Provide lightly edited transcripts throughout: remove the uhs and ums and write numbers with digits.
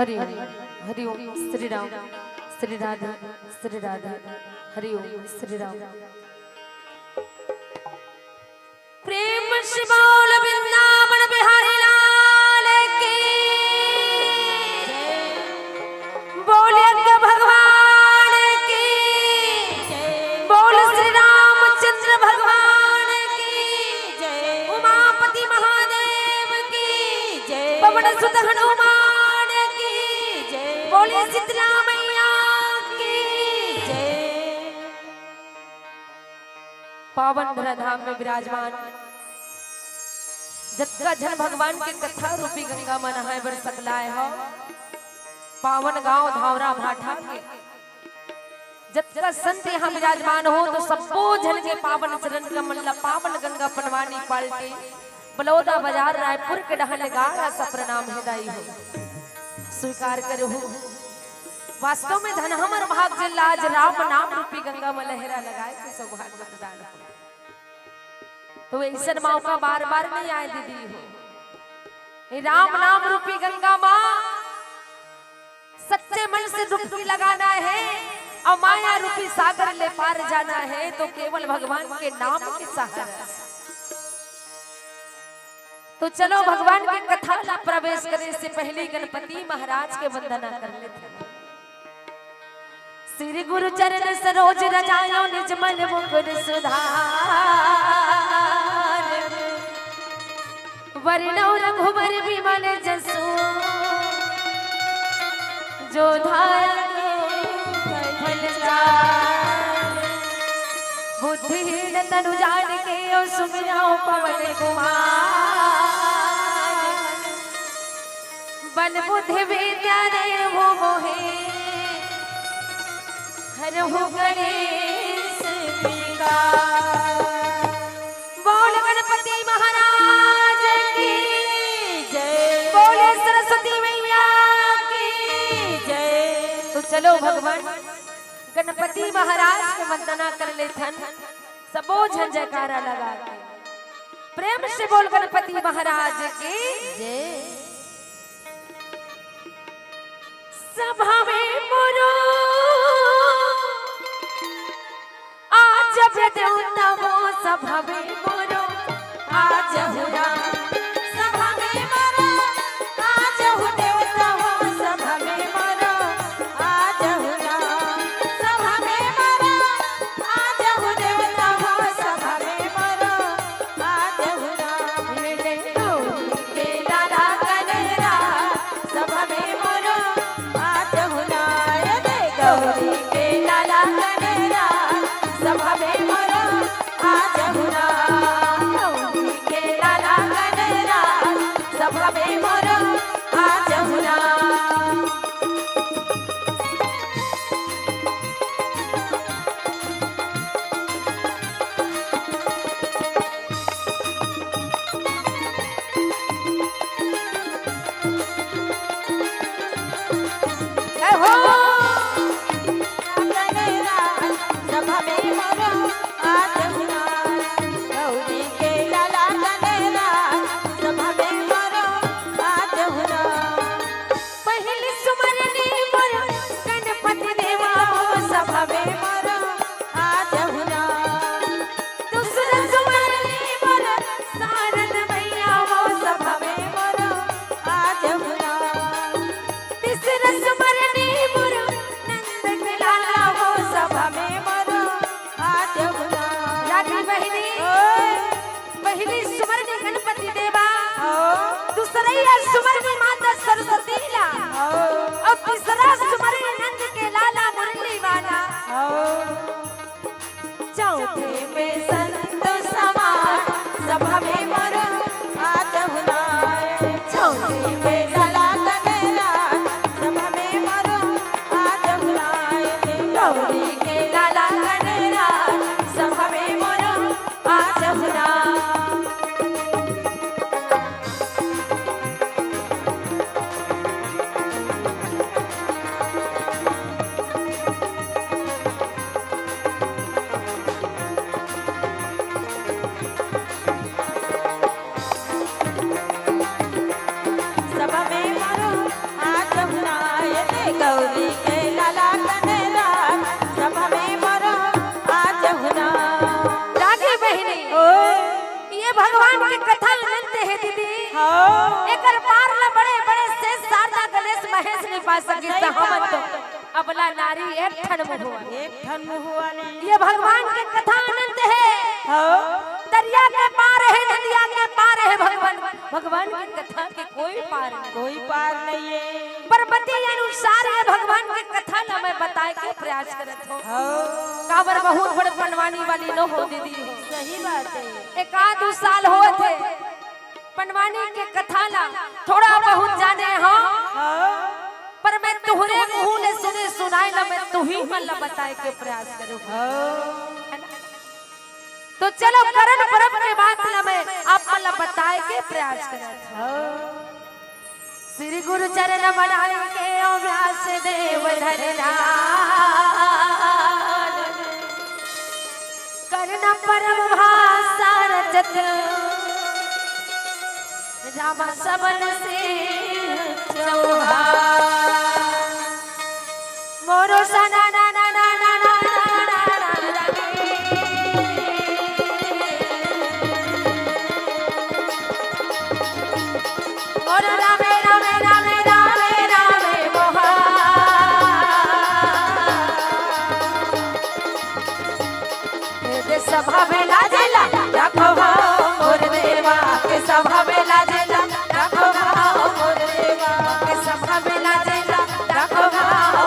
हरि हरि ओम श्री राम श्री राधे हरि ओम श्री राम। प्रेम से बोल वृंदावन बिहारी लाल की, बोल यज्ञ भगवान की, बोल श्री रामचंद्र भगवान की, उमापति महादेव की, पवन सुत हनुमान की, बोले शीतला मैया की जय। पावन धराधाम में विराजमान जत्का जन भगवान के कथा रूपी गंगा में नहाए बर सकलाए हो। पावन गांव धावरा भाठा के जत्का संत यहाँ विराजमान हो तो सबो जन के पावन चरण कमल पावन गंगा पनवानी पाल्टी बलौदा बाजार रायपुर के डहल गाड़ा सब प्रणाम हृदय हो स्वीकार करो। वास्तव में धन हमर भाग जे लाज राम नाम रूपी गंगा में लहरा लगाए के सौभाग्य प्रदान हो। तो ऐसा मौका बार बार नहीं आए दीदी हो। राम नाम रूपी गंगा माँ सच्चे मन से डुबकी लगाना है और माया रूपी सागर ले पार जाना है तो केवल भगवान के नाम के सहारा। तो चलो भगवान की कथा में प्रवेश करने से पहले गणपति महाराज के वंदना कर लेते हैं। श्री गुरु चरण सरोज रजायो निज मन मुकुर सुधार, वरणौ रघुबर विमल जसु जो बुद्धिहीन तनु जान के सुमिरौ पवन कुमार, बल बुद्धि विद्या देहु मोहे हरहु गणेश विकार। बोल गणपति महाराज की जय, बोले सरस्वती मैया की जय। तो चलो भगवान गणपति महाराज के वंदना कर लेथन सबो झन जयकारा लगा के प्रेम से बोल गणपति महाराज की जय। सभा में मोरो आज देवता वो सभा में मोरो आज हुरा, सभा में मोरो आज हु देवता वो सभा में मोरो आज हुरा, सभा में मोरो आज हु देवता वो सभा में मोरो आज हुरा। मिले के लाला कनरा सभा में मोरो आज हुरा, दे गौरी के लाला कनरा सभा में मोरो आज हुरा, गौरी के लाला कनरा सभा में मोरो आज हुरा। सभा में मारो आज हुरा। पा सकी सहमत तो अबला नारी एक ठन मुहुआ नहीं। ये भगवान के कथा आनंद है। दरिया के पार है, नदिया के पार है भगवान। भगवान की कथा के कोई पार नहीं है। पर्वती अनुसार ये भगवान की कथा ला मैं बताए के प्रयास करत हो। काबर बहुत बड़ पनवानी वाली नो हो दीदी। सही बात है। एक आध 2 साल हो थे पनवानी के कथा ला थोड़ा बहुत जाने हो, पर मैं तुहरे मुंह ने सुने सुनाए ला मैं तू ही मन ला बताए के प्रयास करूँ। तो चलो करण परब के बाद ला मैं आप मन ला बताए के प्रयास करत। श्री गुरु चरण मनाए के ओ व्यास देव धरना कर्ण परम भाषा रचत राम सबन सिंह चौहान मोरो सना ना ना ना ना ना और रामे रामे रामे रामे रामे मोहा के सभा में लाजेला रखो मोर देवा के सभा में लाजेला रखो मोर देवा के सभा में लाजेला रखो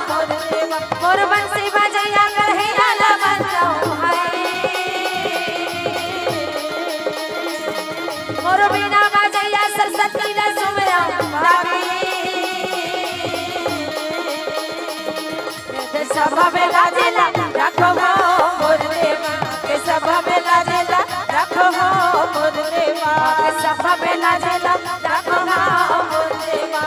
मोर देवा मोर बंसी बजैया कहे आला बजाओ हाय मोर बिना बजैया सरस्वती न सुमरा भागी के सभा में लाजेला रखो मोर देवा के सभा में लाजेला रखो मोर देवा के सभा में लाजेला रखो मोर देवा।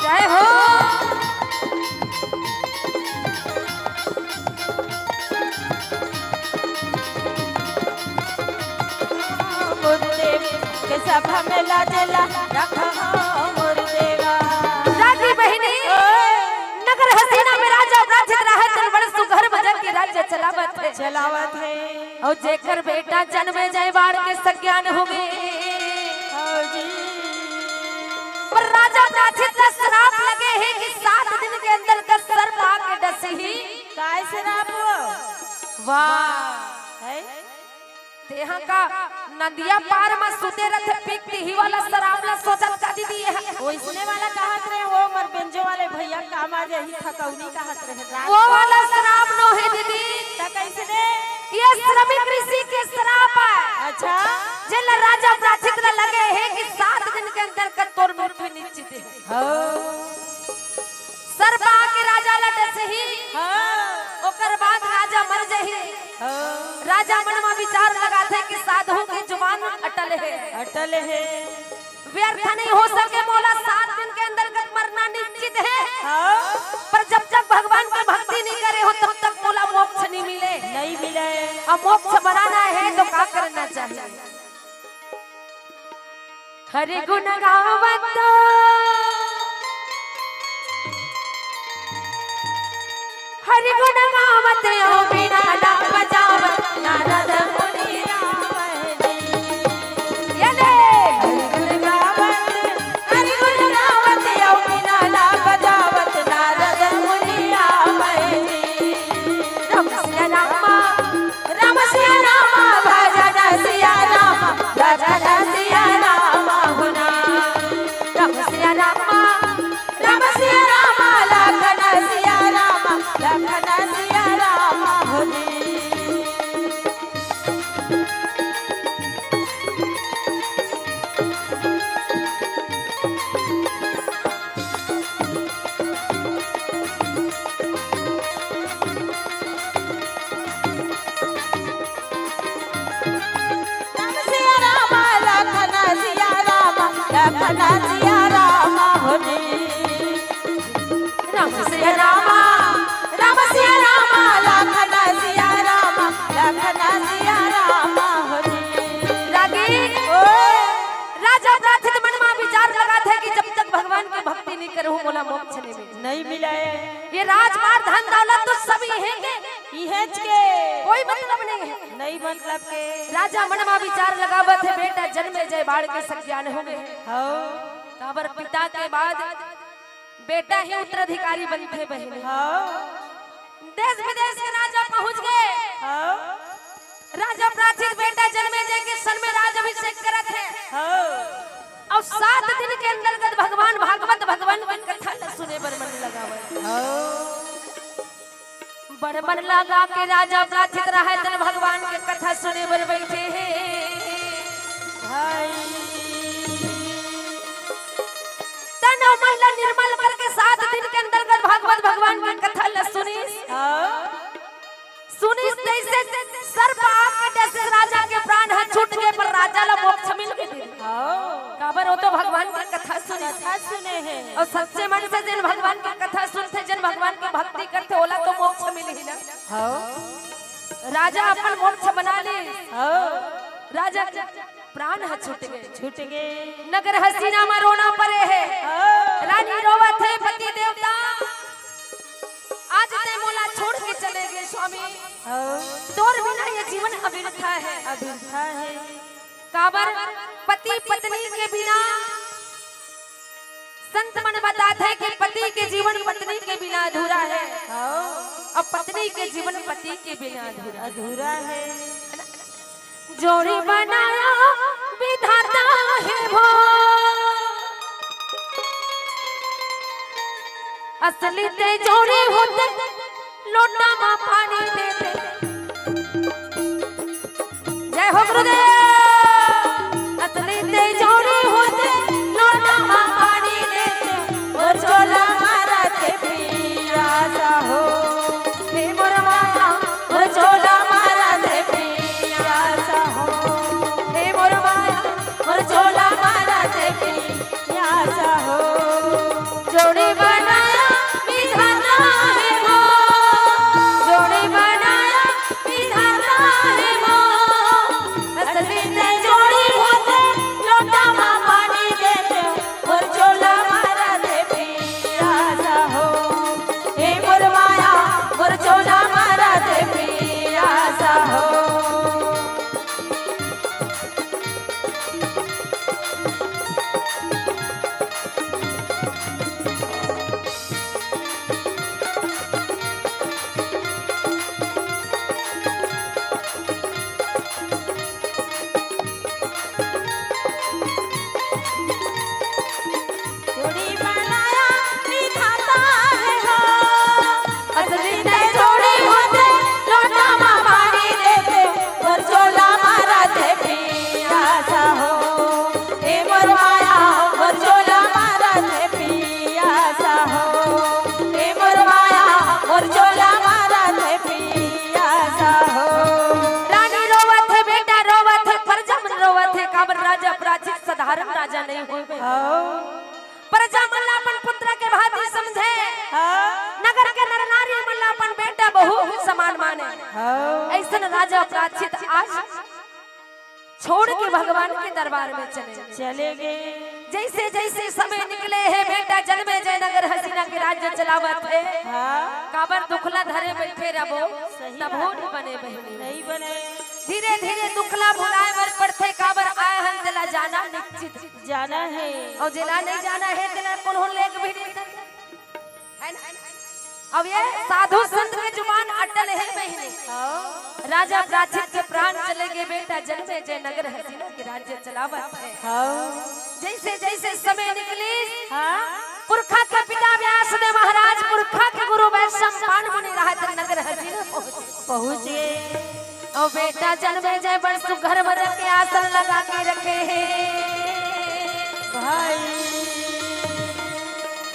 जय हो के सभा में लाजेला रखो मोर देवा। राजी बहिनी नगर हसीना में राजा प्राचित रहा चल बड़ सुघर बजन के राज्य चलावत है और जेकर बेटा जन्मे जय बाड़ के सज्ञान होवे पर राजा प्राचित का श्राप लगे है कि 7 दिन के अंदर का सर्प आके डसही काय श्राप हो? वाह है तेहा का नदिया पार में सुते रथे पिकती ही वाला शराबला सोचत का दीदी है ओइसने वाला कहत रहे वो मर बेंजो वाले भैया काम आ जाही थकौनी कहत रहे वो वाला शराब नो है दीदी त कैसे ये श्रमिक ऋषि के श्राप है। अच्छा जिन राजा प्राचित लगे है कि 7 दिन के अंदर का तोर मृत्यु निश्चित है। सर्प आके राजा लटे से ही ओकर बाद राजा मर जही। राजा मन में विचार लगाते कि साधु की जुबान अटल है व्यर्थ नहीं हो सके मोला 7 दिन के अंदर मरना निश्चित है। पर जब तक भगवान की भक्ति नहीं करे हो तब तक मोला मोक्ष नहीं मिले। अब मोक्ष बनाना है तो क्या करना चाहिए? हरि गुण गावत हरि गुण गावत ओ बिना ना बजावत नारद मुनि यले हरि गुण गावत ओ बिना ना बजावत नारद मुनि राम सिया राम भजन सिया राम भजन सिया राम हुना राम सिया राम लखन सिया राम लखन सिया राम हुनी करूँ मोला मोक्ष नहीं मिले। नहीं मिला है। ये राजमार्ग धन दौलत तो सब यही के कोई मतलब नहीं है। नहीं मतलब के राजा मनमा विचार लगावत है बेटा जन्मे जय बाढ़ के सज्ञान हो गए। काबर पिता के बाद बेटा ही उत्तराधिकारी बनते बहने। देश विदेश के राजा पहुंच गए। राजा प्राचीन बेटा जन्मे जय के सन में राज अभिषेक करत है। और 7 दिन के अंतर्गत भगवान भागवत भगवान की कथा न सुने बर मन लगावे। बड़ मन लगा के राजा प्राचित रहे तन भगवान के कथा सुने बर बैठे भाई। तन महिला निर्मल करके 7 दिन के अंतर्गत भागवत भगवान की कथा ल सुनी जैसे सर्प आके जैसे राजा के प्राण है छूट गए पर राजा ला मोक्ष मिल गए। काबर हो तो भगवान की कथा सुने हैं और सच्चे मन से जिन भगवान की कथा सुनते जिन भगवान की भक्ति करते ओला तो मोक्ष मिल ही ना। राजा अपन मोक्ष बना ले। राजा प्राण है छूट गए। नगर हसीना में रोना पड़े है। रानी रोवत है पति देवता आज ते मोला छोड़ के चले गए स्वामी। तोर बिना ये जीवन अभिरथा है। काबर पति पत्नी के बिना संत मन बताते हैं कि पति के जीवन पत्नी के बिना अधूरा है और पत्नी के जीवन पति के बिना अधूरा है। जोड़ी बनाया विधाता है वो असली ते जोड़ी होते लोटा मा पानी देते। जय हो गुरुदेव। असली ते जोड़ी होते लोटा मा पानी देते। वो चोला मारा के पियासा हो हे मोर माया वो चोला मारा के पियासा हो हे मोर माया वो चोला मारा के पियासा हो। जोड़ी बनाया विधाता है वो जोड़ी बनाया विधाता है वो असली ते जोड़ी होते लोटा मा पानी देते और चोला मारा दे पियासा हो हे मोर माया और चोला मारा दे पियासा हो। साधारण राजा नहीं हो प्रजा मल्लापन पुत्र के भांति समझे। नगर के नर नारी मल्लापन बेटा बहू समान माने। ऐसा राजा प्राचित आज छोड़ के भगवान के दरबार में चले गए। जैसे जैसे समय निकले है बेटा जन्मे जय नगर हसीना के राज्य चलावत है। काबर दुखला धरे बैठे रहो तब बने नहीं बने। धीरे धीरे दुखला भुलाए बर पड़ते। काबर आए हम दिला जाना निश्चित जाना है और जिला नहीं जाना है दिला कौन लेग भी नहीं है ना। अब ये साधु संत के जुबान अटल है बहने। राजा प्राचित के प्राण चले गए बेटा जन्मे जय नगर हसीना के राज्य चलावत है। जैसे जैसे समय निकली पुरखा के पिता व्यासदेव महाराज पुरखा के गुरु वैष्णव पान मुनि रहत नगर हसीना पहुंच गए। और बेटा जन्मे जय बड़ सुघर मर के आसन लगा के रखे हैं भाई।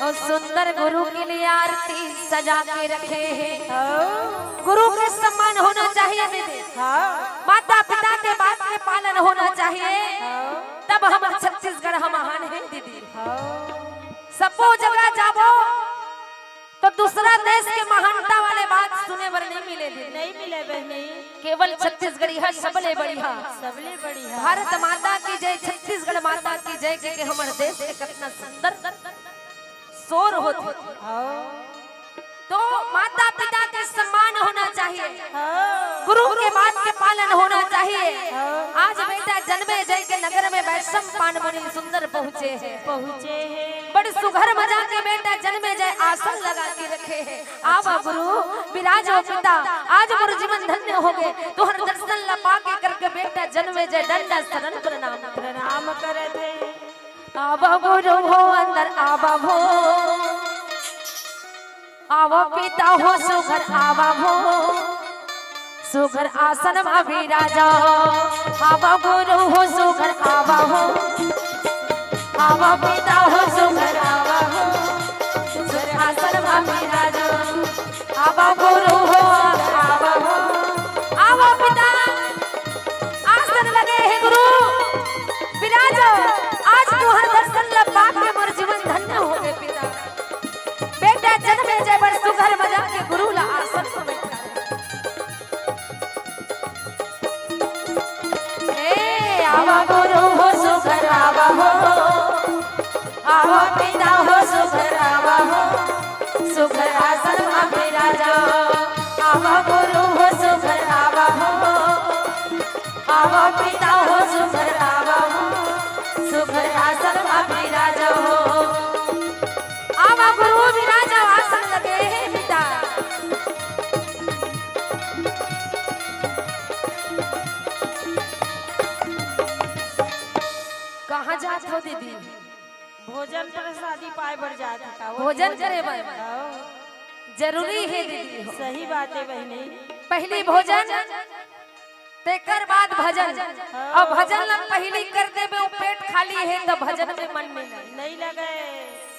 और सुंदर गुरु के लिए आरती सजा के रखे हैं। गुरु के सम्मान होना चाहिए दीदी। माता पिता के बात के पालन होना चाहिए तब हम छत्तीसगढ़ हम महान है दीदी। सबो जगह जाबो तो दूसरा देश के महानता वाले बात सुने बर नहीं मिले दीदी। नहीं मिले बहनी। केवल छत्तीसगढ़ी है सबले बढ़िया भारत माता की जय छत्तीसगढ़ माता की जय के हमारे देश के कितना सुंदर शोर होती थी। तो माता पिता के सम्मान होना चाहिए, गुरु के बात के पालन होना चाहिए। आज बेटा जन्मे जय के नगर में वैश्व पान मुनि सुंदर पहुँचे हैं। बड़े सुघर मजा के बेटा जन्मे जय आसन लगा के रखे हैं। आवा गुरु विराजो पिता, आज मोर जीवन धन्य हो गए। तोहर दर्शन लपा के करके बेटा जन्मे जय डंडा शरण प्रणाम कर दे। आवा गुरु हो अंदर आवा हो, आवा पिता हो सुघर आवा हो, सुघर आसन में विराजा। आवा गुरु हो सुघर आवा हो, आवा पिता हो सुघर आवा हो, सुघर आसन में विराजा। आवा गुरु हो आवा हो, आवा पिता आसन लगे है गुरु विराजो। आज तुहर दर्शन लपा के मोर जीवन धन्य हो गए पिता। बेटा जन्मे जय बड़ सुघर मजा के गुरु ला आसन में बैठा। ए आवा गुरु हो सुघर आवा हो, आवा पिता हो सुघर आवा हो, सुघर आसन में विराजा। आवा गुरु हो सुघर आवा हो, आवा पिता हो सुघर आवा हो, सुघर आसन में विराजा हो। आवा गुरु विराजा आसन लगे है पिता। कहाँ जात हो दीदी? भोजन प्रसादी पाए बढ़ जाता था। भोजन करे बर जरूरी है दीदी। सही बात है बहनी। पहली भोजन तेकर बाद भजन। अब भजन ला पहली कर देबे वो पेट खाली है तो भजन में मन में नहीं लगे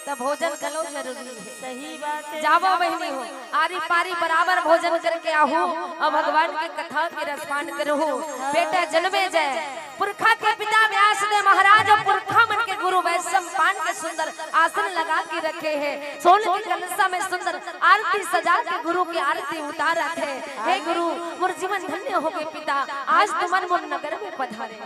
तो भोजन करो जरूरी है। सही बात है। जावो बहनी हो आरी पारी बराबर भोजन करके आहू और भगवान की कथा के रसपान करो। बेटा जन्मे जय पुरखा के पिता व्यास ने महाराज और पुरखा मन के गुरु वैश्व पान के सुंदर आसन लगा के रखे हैं। सोने की कलशा में सुंदर आरती सजा के गुरु की आरती उतार रखे। हे गुरु मोर जीवन धन्य हो गए पिता। आज तुमन मोर नगर में पधारे।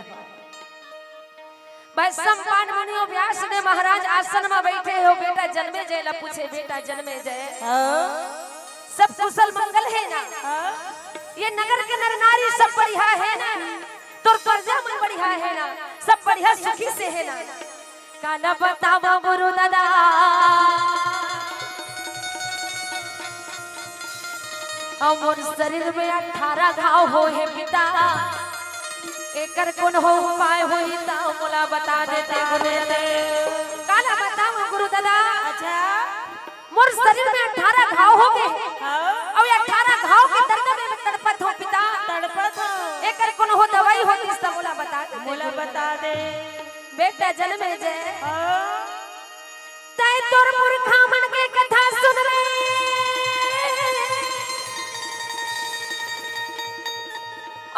वैश्व पान मुनियो व्यास ने महाराज आसन में बैठे हो। बेटा जन्मे जय ला पूछे। बेटा जन्मे जय सब कुशल मंगल है ना? ये नगर के नर नारी सब बढ़िया है ना? तोर प्रजा मन बढ़िया है ना? सब बढ़िया सुखी से है ना? काना बतावा गुरु दादा। और मोर शरीर में 18 घाव हो है पिता। एकर कौन हो उपाय होई ता मोला बता देते गुरुदेव। काना बताओ गुरु दादा। अच्छा मोर शरीर में 18 घाव हो गए और ये 18 घाव के दर्द में तड़पत हो पिता। तड़पत हो। एकर कौन हो दवाई होती सब मोला बता दे। मोला बता दे। बेटा जन्मे जय तै तोर पुरखा मन के कथा सुन ले।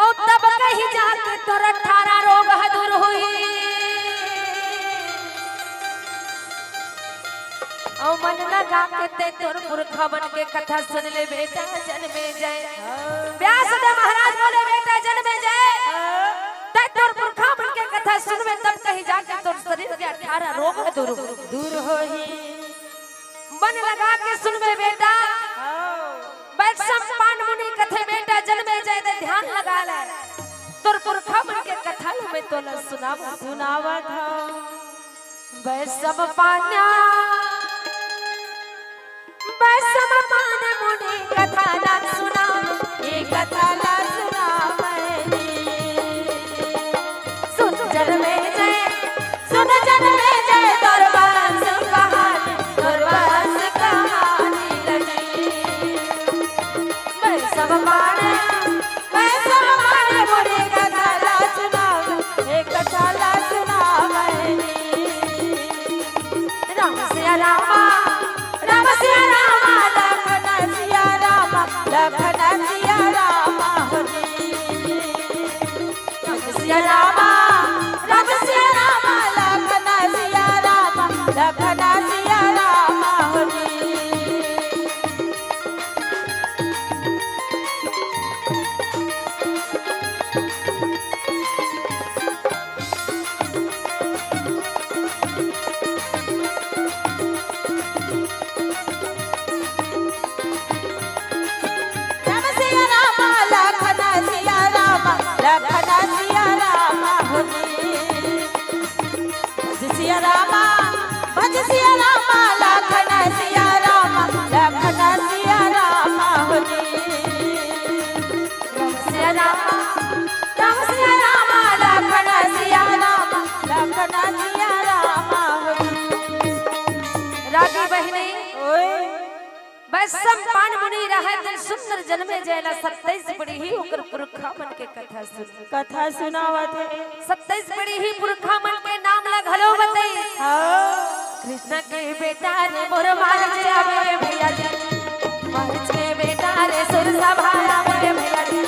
और तब कहीं जाके तोर 18 रोग दूर हुई। और मन लगा के ते तोर पुरखा मन के कथा सुन ले। बेटा जन्मे जय व्यास देव महाराज बोले बेटा जन्मे जय ते तोर पुरखा मन के कथा सुनवे तब कहीं जाके तोर शरीर के 18 रोग दूर होई। मन लगा के सुनवे बेटा वैश्व पान मुनि कथे। बेटा जन्मे जय दे ध्यान लगा ले। तोर पुरखा मन के कथा में तोला सुनावत हो। वैश्व पान्या वैश्व पान मुनि कथा ना सुना। ये कथा ना सुना मैंने। सुन जन्मे जय सुन जन्मे जय तोर वंश कहानी तोर वंश कहानी लगी। वैश्व पान मुनि कथा ना सुना। एक कथा ना सुना मैंने। राम सिया रामा राम सिया रामा लखन सिया रामा लखन सिया रामा हरि। राम सिया रामा राम सिया रामा लखन सिया रामा लखन सिया रामा हरि। रामा भज सिया रामा लखन सिया रामा लखन सिया रामा होली सिया रामा राम सिया रामा लखन सिया रामा लखन सिया रामा होली। रागी बहिनी ओए वैश्यम पान मुनि रहे दिल सुंदर जन्मे जयला 27 पड़ी ही ओकर पुरखा मन के कथा सुनावत है 27 पड़ी ही पुरखा मन के नाम ला घलो बताई हाँ कृष्ण के बेटा रे मोर मार्च आवे भैया जी मार्च के बेटा रे सुर सभा आवे भैया जी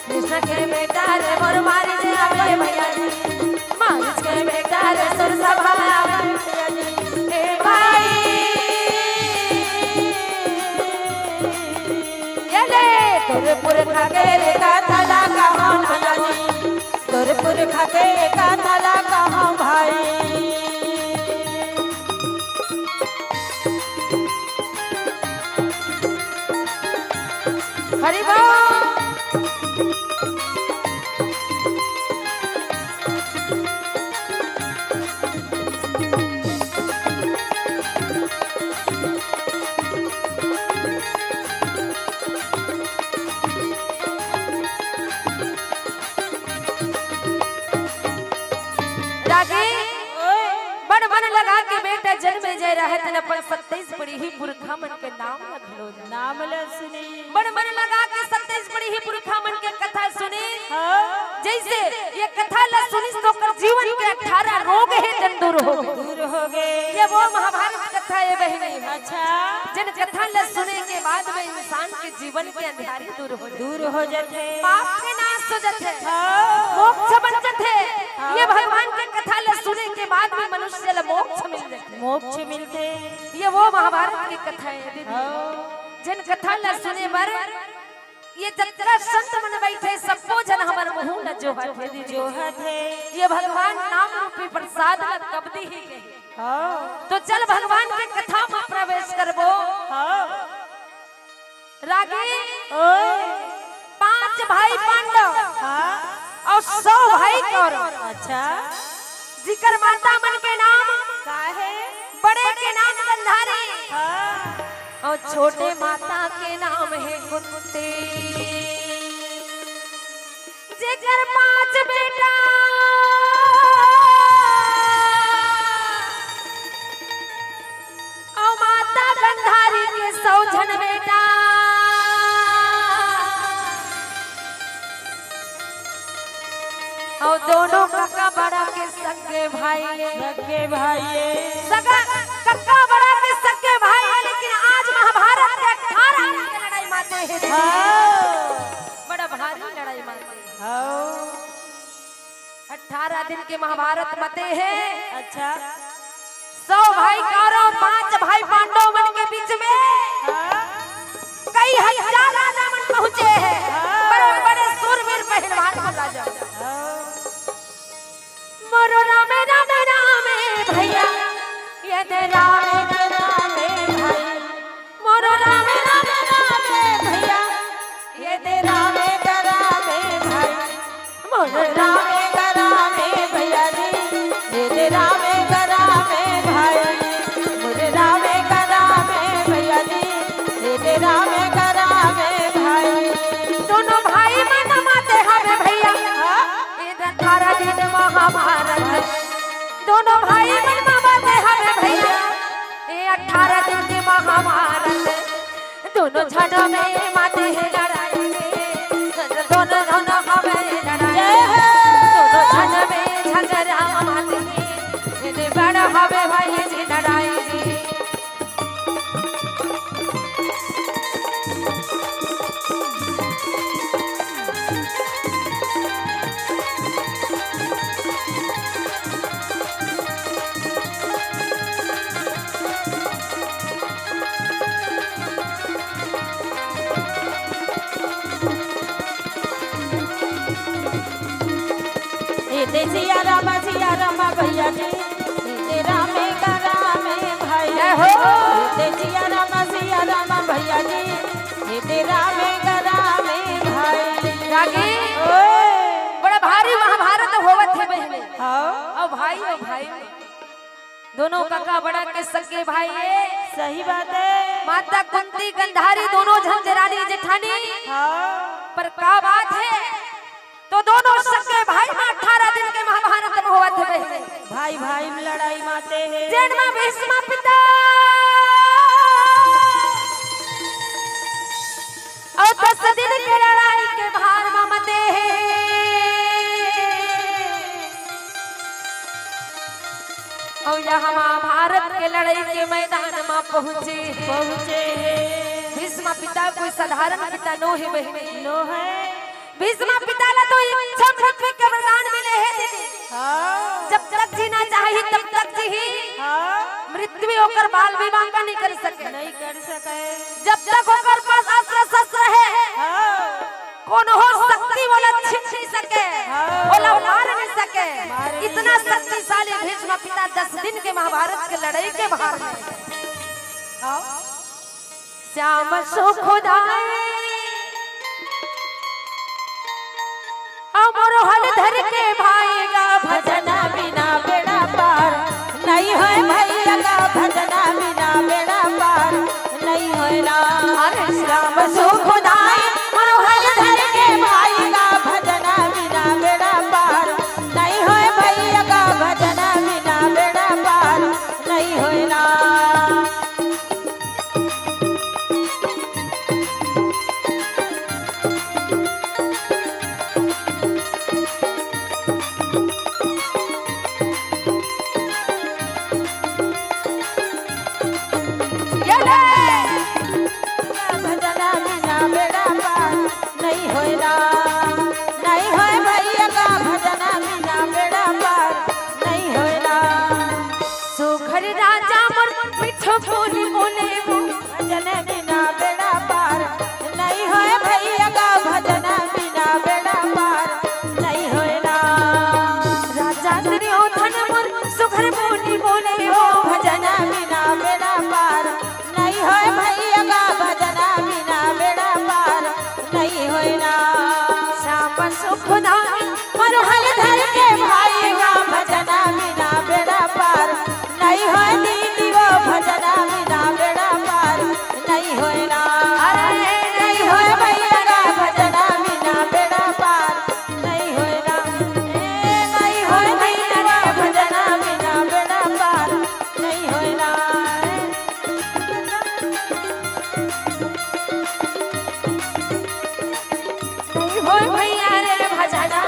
कृष्ण के बेटा रे मोर मार्च आवे भैया जी मार्च के बेटा रे सुर सभा आवे भैया जी ए भाई तोर पुरखा के रे कथा ला कहां भैया जी तोर पुरखा के कथा ला कहां भाई। हरि बोल बन लगा के बेटा जन्मे जय रहे तन अपन 27 पड़ी ही पुरखा मन के नाम रखलो नाम ले सुनी बन लगा के 27 पड़ी ही पुरखा मन के कथा सुनी हाँ जैसे ये कथा ला सुनी तो कर जीवन के 18 रोग है जन दूर हो गए ये वो महाभारत कथा है बहनी। अच्छा जिन कथा ला सुने के बाद में इंसान के जीवन के अंधेरी दूर हो जाते पाप के नाश हो जाते मोक्ष बन जाते ये भगवान के कथा ला सुने के बाद में मनुष्य ला मोक्ष मिलते ये वो महाभारत की कथा है दीदी जिन कथा ला सुने पर ये जतरा संत मन बैठे सबको जन हमर मुंह न जोहत है ये भगवान नाम रूपी प्रसाद ला कबदी ही गई तो चल भगवान के कथा में प्रवेश करबो। रागी 5 भाई पांडव और 100 भाई कौरव। अच्छा जिकर माता मन के नाम का है बड़े के नाम गंधारी और छोटे माता के नाम है कुंती। जिकर 5 बेटा और माता गंधारी के 100 जन बेटा और दोनों काका बड़ा के सगे भाई सगा काका बड़ा के सगे भाई है लेकिन आज महाभारत के 18 दिन की लड़ाई माते हैं बड़ा भारी लड़ाई माते हैं 18 दिन के महाभारत मते हैं। अच्छा 100 भाई कौरव 5 भाई पांडव मन के बीच में कई हजार राजा मन पहुंचे हैं बड़े बड़े सूरवीर पहलवान को राजा मोरो रामे रामे रामे भैया ये ते रामे रामे भाई मोरो रामे रामे रामे भैया ये ते रामे रामे भाई मोरो रामे रामे भैया जी ये ते रामे रामे भाई मोरो रामे रामे भैया जी ये ते रामे रामे भाई दोनों भाई मन माते हमें भैया ये 18 दिन महाभारत दोनों भाई मन माते हमें भैया ये 18 दिन के महाभारत दोनों झड़ में माते हैं लड़ाई दोनों दोनों हमें लड़ाई दोनों झड़ में झगड़ा माते हैं बड़ा हमें भाई जी लड़ाई सिया रामा भैया जी तेरा में करा में भाई हो सिया रामा भैया जी तेरा में करा में भाई। रागी बड़ा भारी महाभारत होवत है बहने और भाई दोनों काका बड़ा के सगे भाई है। सही बात है। माता कुंती गंधारी दोनों झंझरानी जेठानी। हाँ। पर का बात है तो दोनों सगे भाई में 18 दिन के महाभारत में हुआ थे बहने। भाई भाई में लड़ाई माते हैं। जन्म भीष्म पिता और 10 दिन के लड़ाई के भार ममते हैं। और यहाँ महाभारत के लड़ाई के मैदान में पहुँचे हैं। भीष्म पिता कोई साधारण पिता नो है बहने। नो है। भीष्म पिता ला तो इच्छा पृथ्वी के वरदान मिले हैं दीदी। हाँ। जब तक जीना चाहिए तब तक जी। हाँ। मृत्यु होकर बाल विवाह का नहीं कर सके। नहीं कर सके। जब तक होकर पास अस्त्र शस्त्र है। हाँ। कौन हो शक्ति वाला छीन नहीं सके। हाँ। बोला मार नहीं सके। इतना शक्तिशाली भीष्म पिता 10 दिन के महाभारत के लड़ाई के भार में। श्याम सुखदाई अमर हल धर के भाईगा भजना बिना बेड़ा पार नहीं है भैया का। भजना बिना बेड़ा पार नहीं है ना। श्याम सुखदाई अमर हल धर के भाईगा। भजना बिना बेड़ा पार नहीं है भैया का। भजना बिना बेड़ा पार नहीं है ना। भजना बिना बेड़ा पार नहीं होएला। नहीं होए भैया का। भजना बिना बेड़ा पार नहीं होएला। सुखर राजा मोर मिठो बोली बोले वो। भजना बिना बेड़ा पार नहीं होए भैया का। भजना बिना बेड़ा पार नहीं होएला। राजा दुर्योधन मोर सुखर बोली बोले वो। भजना बिना बेड़ा पार नहीं होए भैया का। भजना बिना बेड़ा पार नहीं होएला। श्याम सुखदाई मन हल धर के भाईगा। भजना बिना बेड़ा पार नहीं होए दीदी वो। भजना बिना बेड़ा पार नहीं होएला। नहीं होए भैया का। भजना बिना बेड़ा पार नहीं होएला। नहीं होए भैया का। भजना बिना बेड़ा पार नहीं होएला। नहीं हो भैया रे भजना